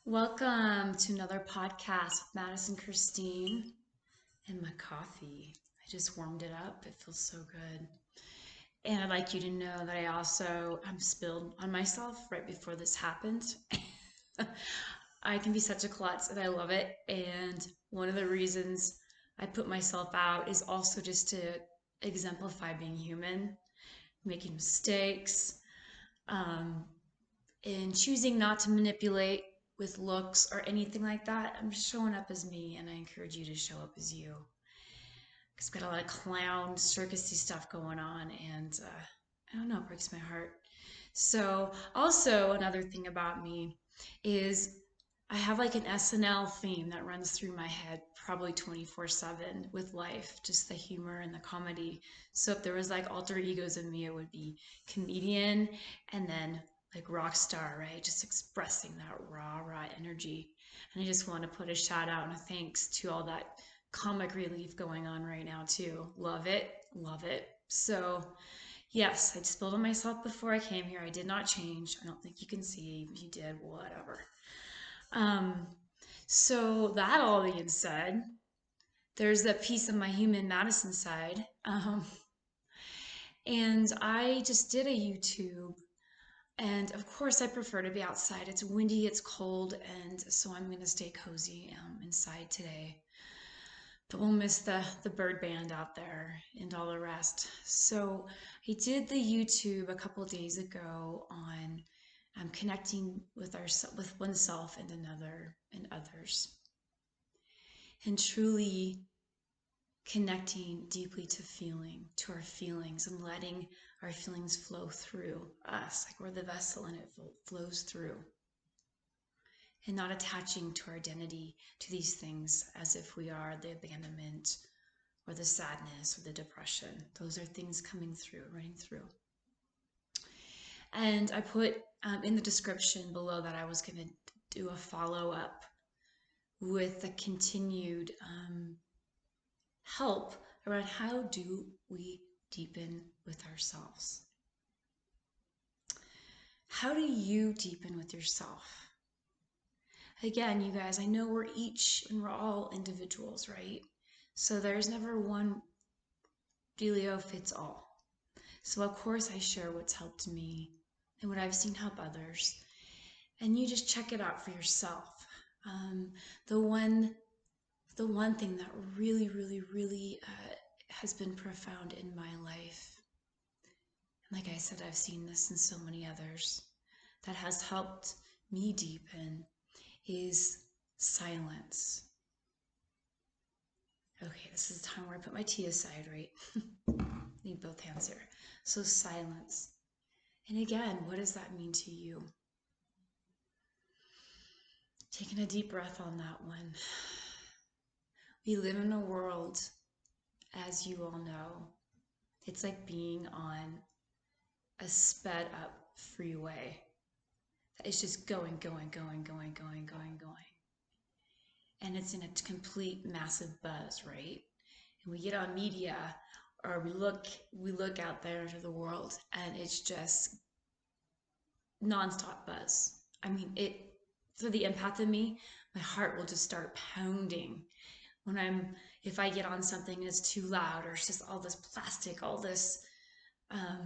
Welcome to another podcast with Madison Christine and my coffee. I just warmed it up. It feels so good. And I'd like you to know that I'm spilled on myself right before this happened. I can be such a klutz and I love it. And one of the reasons I put myself out is also just to exemplify being human, making mistakes, um, and choosing not to manipulate with looks or anything like that. I'm just showing up as me, and I encourage you to show up as you. Because I've got a lot of clown, circusy stuff going on, and I don't know, it breaks my heart. So, also, another thing about me is I have like an SNL theme that runs through my head probably 24/7 with life, just the humor and the comedy. So if there was like alter egos in me, it would be comedian and then like rock star, right? Just expressing that raw energy. And I just want to put a shout out and a thanks to all that comic relief going on right now too. Love it, love it. So yes, I spilled on myself before I came here. I did not change. I don't think you can see. If you did, whatever. Um, so that all being said, there's that piece of my human Madison side. And I just did a YouTube. And of course, I prefer to be outside. It's windy, it's cold, and so I'm going to stay cozy inside today. But we'll miss the bird band out there and all the rest. So I did the YouTube a couple of days ago on connecting with oneself and another and others, and truly connecting deeply to our feelings, and letting our feelings flow through us, like we're the vessel and it flows through, and not attaching to our identity to these things as if we are the abandonment or the sadness or the depression. Those are things coming through, running through. And I put in the description below that I was going to do a follow up with the continued help around how do we deepen with ourselves. How do you deepen with yourself? Again, you guys, I know we're all individuals, right? So there's never one dealio fits all. So of course I share what's helped me and what I've seen help others. And you just check it out for yourself. The one thing that really has been profound in my life, and like I said, I've seen this in so many others, that has helped me deepen is silence. Okay, this is the time where I put my tea aside, right? Need both hands here. So silence. And again, what does that mean to you? Taking a deep breath on that one. We live in a world, as you all know, it's like being on a sped up freeway that is just going. And it's in a complete massive buzz, right? And we get on media or we look out there into the world and it's just nonstop buzz. I mean, for the empath in me, my heart will just start pounding if I get on something and it's too loud, or it's just all this plastic, all this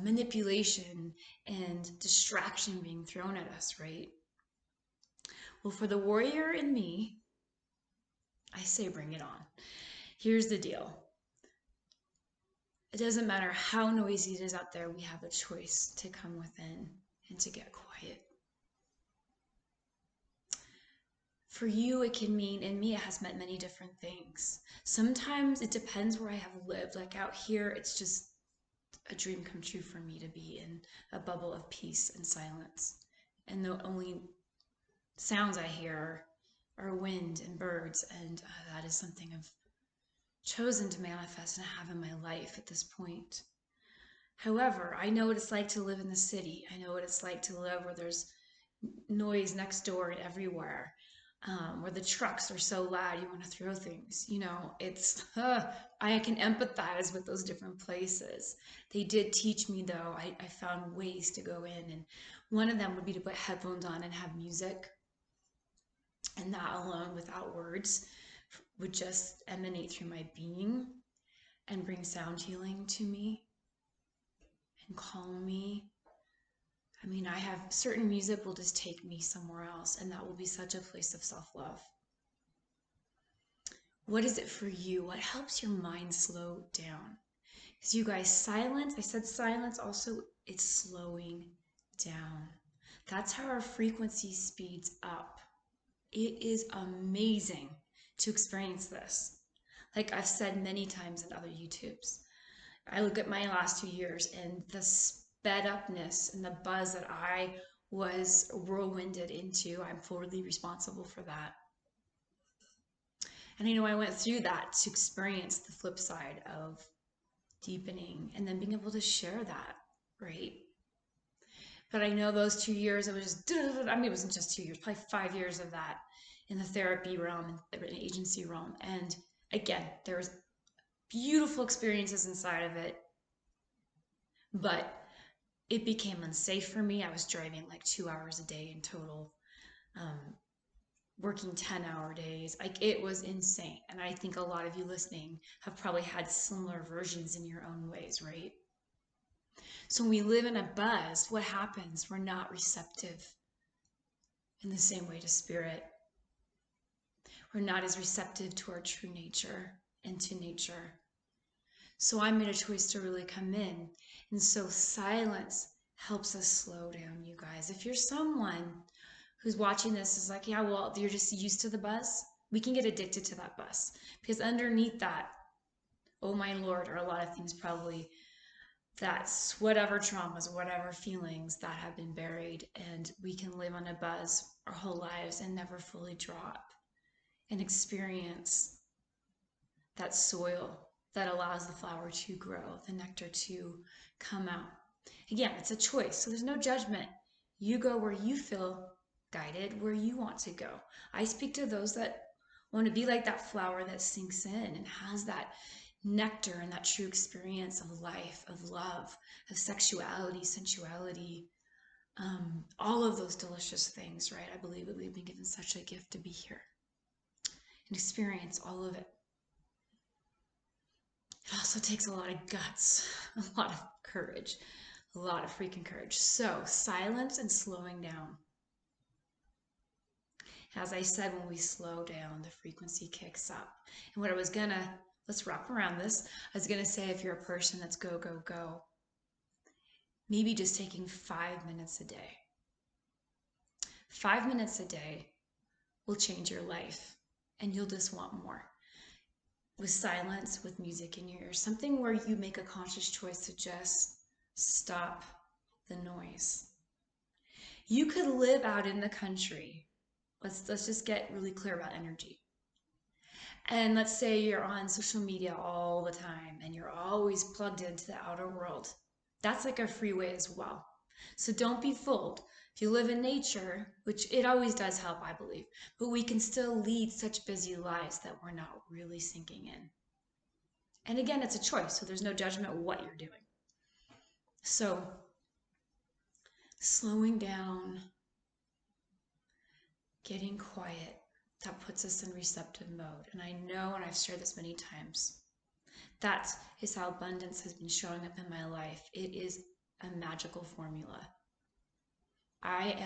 manipulation and distraction being thrown at us, right? Well, for the warrior in me, I say bring it on. Here's the deal. It doesn't matter how noisy it is out there, we have a choice to come within and to get quiet. For you, it can mean, and me, it has meant many different things. Sometimes it depends where I have lived. Like out here, it's just a dream come true for me to be in a bubble of peace and silence. And the only sounds I hear are wind and birds, and that is something I've chosen to manifest and have in my life at this point. However, I know what it's like to live in the city. I know what it's like to live where there's noise next door and everywhere, where the trucks are so loud you want to throw things. I can empathize with those different places. They did teach me, though. I found ways to go in, and one of them would be to put headphones on and have music. And that alone, without words, would just emanate through my being and bring sound healing to me and calm me. I mean, I have certain music will just take me somewhere else, and that will be such a place of self-love. What is it for you? What helps your mind slow down? Because you guys, silence, I said silence, also it's slowing down. That's how our frequency speeds up. It is amazing to experience this. Like I've said many times in other YouTubes, I look at my last 2 years and the sped upness and the buzz that I was whirlwinded into, I'm fully responsible for that. And I know I went through that to experience the flip side of deepening and then being able to share that, right? But I know those 2 years, it was just, I mean, it wasn't just 2 years, probably 5 years of that in the therapy realm and the agency realm. And again, there was beautiful experiences inside of it, but it became unsafe for me. I was driving like 2 hours a day in total, working 10-hour days. Like it was insane. And I think a lot of you listening have probably had similar versions in your own ways, right? So when we live in a buzz, what happens? We're not receptive in the same way to spirit. We're not as receptive to our true nature and to nature. So I made a choice to really come in. And so silence helps us slow down, you guys. If you're someone who's watching this is like, yeah, well, you're just used to the buzz, we can get addicted to that buzz. Because underneath that, oh my Lord, are a lot of things probably that's whatever traumas, whatever feelings that have been buried, and we can live on a buzz our whole lives and never fully drop and experience that soil that allows the flower to grow, the nectar to come out. Again, it's a choice, so there's no judgment. You go where you feel guided, where you want to go. I speak to those that want to be like that flower that sinks in and has that nectar and that true experience of life, of love, of sexuality, sensuality, all of those delicious things, right? I believe that we've been given such a gift to be here and experience all of it. It also takes a lot of guts, a lot of courage, a lot of freaking courage. So silence and slowing down. As I said, when we slow down, the frequency kicks up. And what I was gonna, let's wrap around this. I was gonna say, if you're a person that's go, go, go, maybe just taking 5 minutes a day. 5 minutes a day will change your life and you'll just want more. With silence, with music in your ears, something where you make a conscious choice to just stop the noise. You could live out in the country. Let's just get really clear about energy. And let's say you're on social media all the time and you're always plugged into the outer world. That's like a freeway as well. So don't be fooled. If you live in nature, which it always does help, I believe, but we can still lead such busy lives that we're not really sinking in. And again, it's a choice, so there's no judgment what you're doing. So slowing down, getting quiet, that puts us in receptive mode. And I know, and I've shared this many times, that is how abundance has been showing up in my life. It is a magical formula. I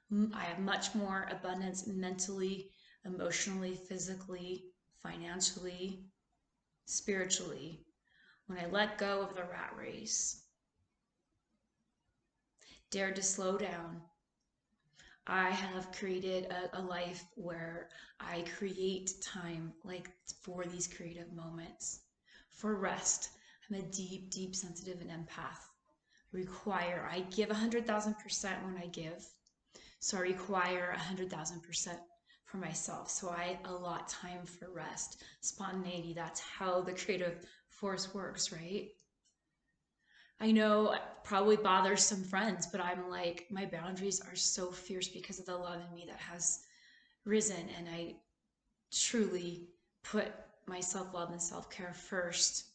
have much more abundance mentally, emotionally, physically, financially, spiritually, when I let go of the rat race, dared to slow down. I have created a life where I create time like for these creative moments, for rest. I'm a deep, deep sensitive and empath. I give 100,000% when I give. So I require 100,000% for myself. So I allot time for rest, spontaneity. That's how the creative force works, right? I know it probably bothers some friends, but I'm like, my boundaries are so fierce because of the love in me that has risen. And I truly put my self-love and self-care first.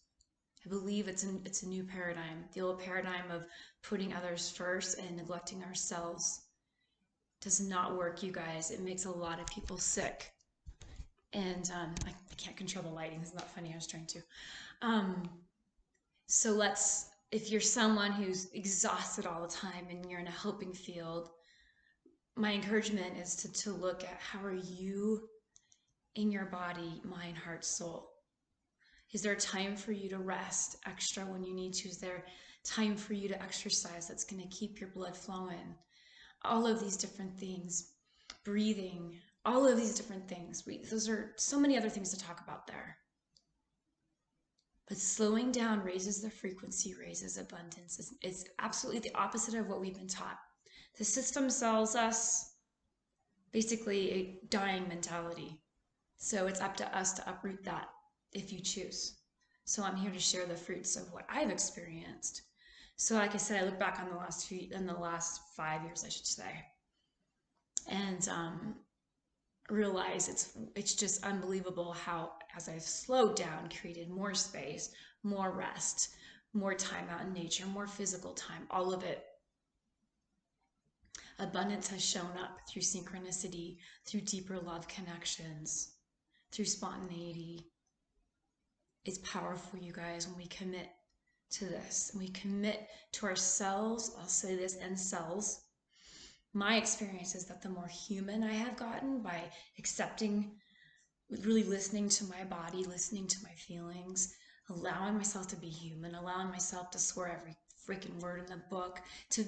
I believe it's a new paradigm. The old paradigm of putting others first and neglecting ourselves Does not work, you guys. It makes a lot of people sick. And I can't control the lighting. Isn't that funny? I was trying to. Um, so if you're someone who's exhausted all the time and you're in a helping field, my encouragement is to look at how are you in your body, mind, heart, soul. Is there time for you to rest extra when you need to? Is there time for you to exercise that's going to keep your blood flowing? All of these different things, breathing, all of these different things. Those are so many other things to talk about there. But slowing down raises the frequency, raises abundance. It's absolutely the opposite of what we've been taught. The system sells us basically a dying mentality. So it's up to us to uproot that if you choose. So I'm here to share the fruits of what I've experienced. So like I said, I look back on the last 5 years, I should say, and realize it's just unbelievable how, as I've slowed down, created more space, more rest, more time out in nature, more physical time, all of it. Abundance has shown up through synchronicity, through deeper love connections, through spontaneity. It's powerful, you guys, when we commit to this. We commit to ourselves, I'll say this, and selves. My experience is that the more human I have gotten by accepting, really listening to my body, listening to my feelings, allowing myself to be human, allowing myself to swear every freaking word in the book, to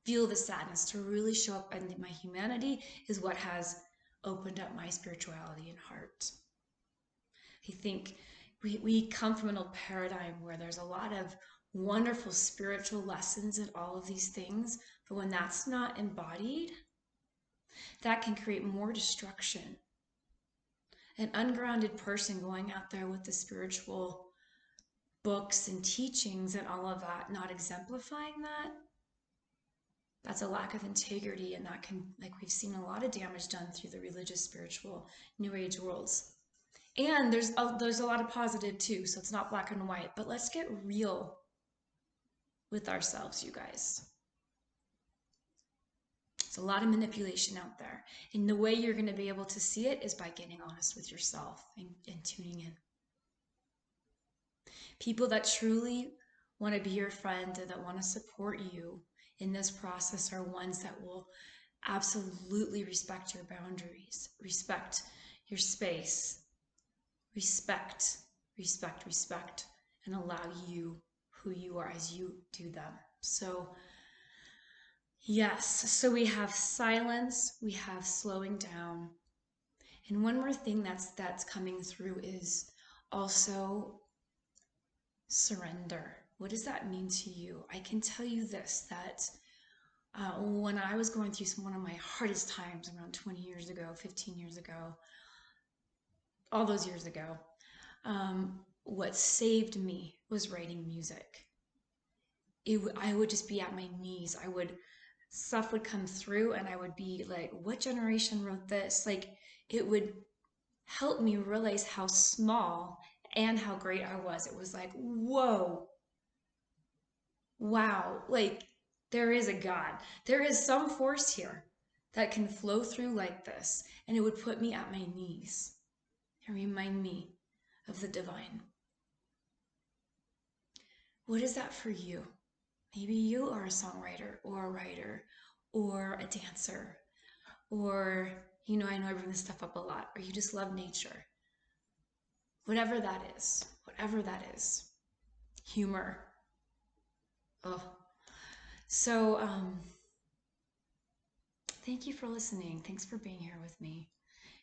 feel the sadness, to really show up in my humanity is what has opened up my spirituality and heart. I think we come from an old paradigm where there's a lot of wonderful spiritual lessons in all of these things, but when that's not embodied, that can create more destruction. An ungrounded person going out there with the spiritual books and teachings and all of that, not exemplifying that, that's a lack of integrity, and that can, like we've seen a lot of damage done through the religious, spiritual, new age worlds. And there's a lot of positive too, so it's not black and white, but let's get real with ourselves, you guys. There's a lot of manipulation out there, and the way you're going to be able to see it is by getting honest with yourself and tuning in. People that truly want to be your friend and that want to support you in this process are ones that will absolutely respect your boundaries, respect your space, respect, and allow you who you are as you do them. So yes, so we have silence, we have slowing down. And one more thing that's coming through is also surrender. What does that mean to you? I can tell you this, that when I was going through one of my hardest times around 20 years ago, 15 years ago, all those years ago, what saved me was writing music. I would just be at my knees. Stuff would come through and I would be like, what generation wrote this? Like, it would help me realize how small and how great I was. It was like, whoa, wow, like there is a God. There is some force here that can flow through like this. And it would put me at my knees and remind me of the divine. What is that for you? Maybe you are a songwriter or a writer or a dancer, or, I know I bring this stuff up a lot, or you just love nature. Whatever that is, humor. Oh, so thank you for listening. Thanks for being here with me.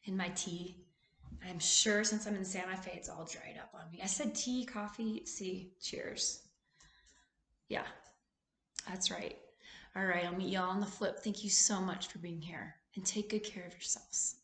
And my tea, I'm sure since I'm in Santa Fe, it's all dried up on me. I said tea, coffee, see, cheers. Yeah, that's right. All right, I'll meet y'all on the flip. Thank you so much for being here, and take good care of yourselves.